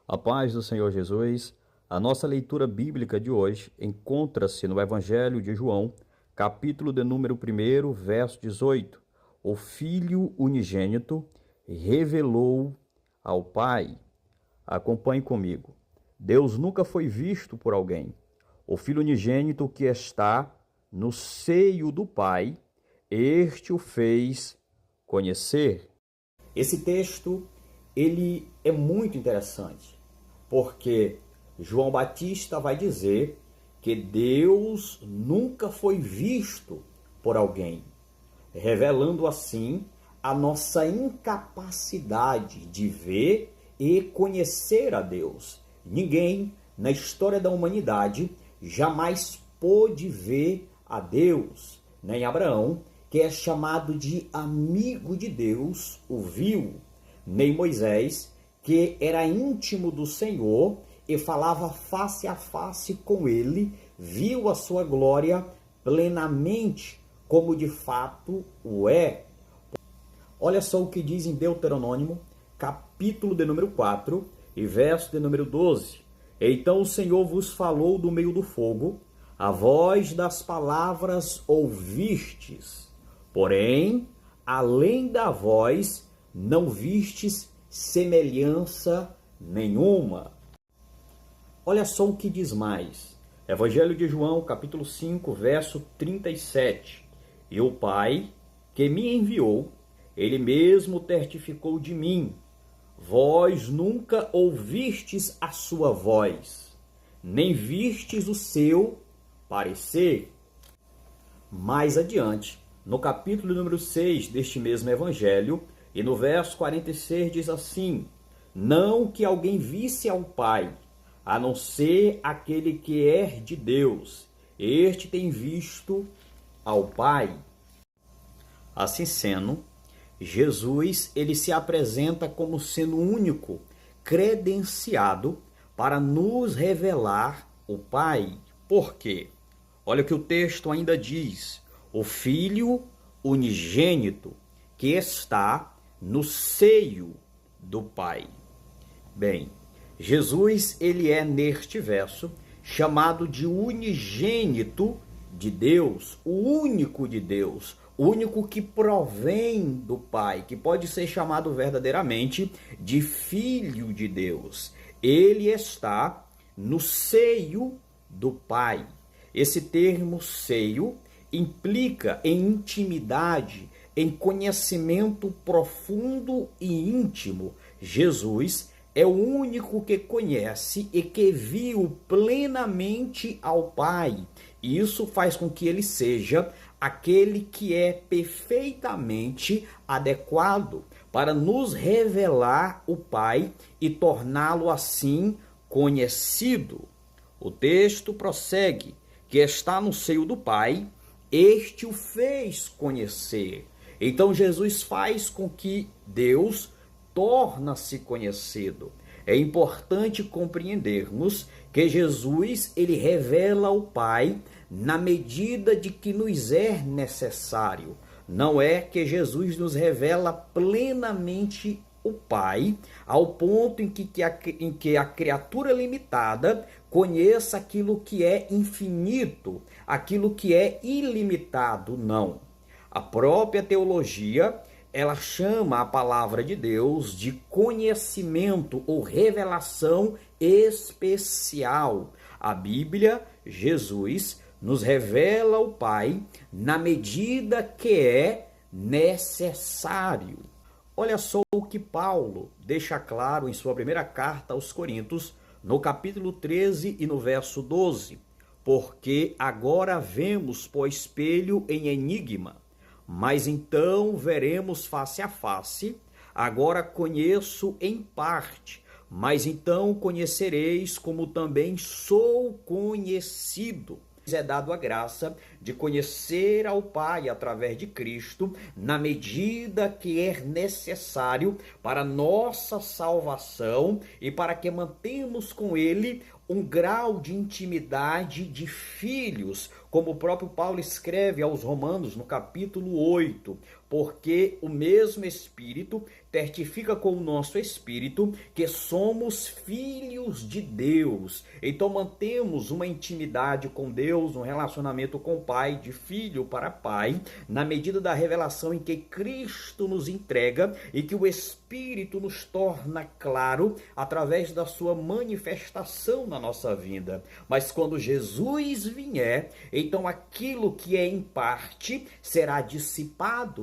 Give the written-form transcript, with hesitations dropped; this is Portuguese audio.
A paz do Senhor Jesus. A nossa leitura bíblica de hoje encontra-se no Evangelho de João, capítulo de número 1, verso 18. O Filho unigênito revelou ao Pai. Acompanhe comigo. Deus nunca foi visto por alguém. O Filho unigênito que está no seio do Pai, este o fez conhecer. Esse texto, ele é muito interessante, porque João Batista vai dizer que Deus nunca foi visto por alguém, revelando assim a nossa incapacidade de ver e conhecer a Deus. Ninguém na história da humanidade jamais pôde ver a Deus, nem Abraão, que é chamado de amigo de Deus, o viu, nem Moisés, que era íntimo do Senhor e falava face a face com ele, viu a sua glória plenamente, como de fato o é. Olha só o que diz em Deuteronômio, capítulo de número 4 e verso de número 12. Então o Senhor vos falou do meio do fogo, a voz das palavras ouvistes, porém, além da voz, não vistes semelhança nenhuma. Olha só o que diz mais. Evangelho de João, capítulo 5, verso 37. E o Pai, que me enviou, ele mesmo testificou de mim. Vós nunca ouvistes a sua voz, nem vistes o seu parecer. Mais adiante, no capítulo número 6 deste mesmo evangelho, e no verso 46 diz assim: não que alguém visse ao Pai, a não ser aquele que é de Deus, este tem visto ao Pai. Assim sendo, Jesus, ele se apresenta como sendo único, credenciado para nos revelar o Pai. Por quê? Olha o que o texto ainda diz: o Filho unigênito que está no seio do Pai. Bem, Jesus, ele é neste verso chamado de unigênito de Deus, o único de Deus, o único que provém do Pai, que pode ser chamado verdadeiramente de Filho de Deus. Ele está no seio do Pai. Esse termo seio implica em intimidade, em conhecimento profundo e íntimo. Jesus é o único que conhece e que viu plenamente ao Pai. E isso faz com que ele seja aquele que é perfeitamente adequado para nos revelar o Pai e torná-lo assim conhecido. O texto prossegue: que está no seio do Pai, este o fez conhecer. Então Jesus faz com que Deus torna-se conhecido. É importante compreendermos que Jesus, ele revela o Pai na medida de que nos é necessário. Não é que Jesus nos revela plenamente o Pai, ao ponto em que a criatura limitada conheça aquilo que é infinito, aquilo que é ilimitado. Não. A própria teologia, ela chama a palavra de Deus de conhecimento ou revelação especial. A Bíblia, Jesus, nos revela o Pai na medida que é necessário. Olha só o que Paulo deixa claro em sua primeira carta aos Coríntios, no capítulo 13 e no verso 12. Porque agora vemos por espelho em enigma, mas então veremos face a face. Agora conheço em parte, mas então conhecereis como também sou conhecido. É dado a graça de conhecer ao Pai através de Cristo, na medida que é necessário para nossa salvação e para que mantemos com Ele um grau de intimidade de filhos, como o próprio Paulo escreve aos Romanos no capítulo 8, porque o mesmo Espírito testifica com o nosso espírito que somos filhos de Deus. Então mantemos uma intimidade com Deus, um relacionamento com o Pai, de filho para pai, na medida da revelação em que Cristo nos entrega e que o Espírito nos torna claro através da sua manifestação na nossa vida. Mas quando Jesus vier, então aquilo que é em parte será dissipado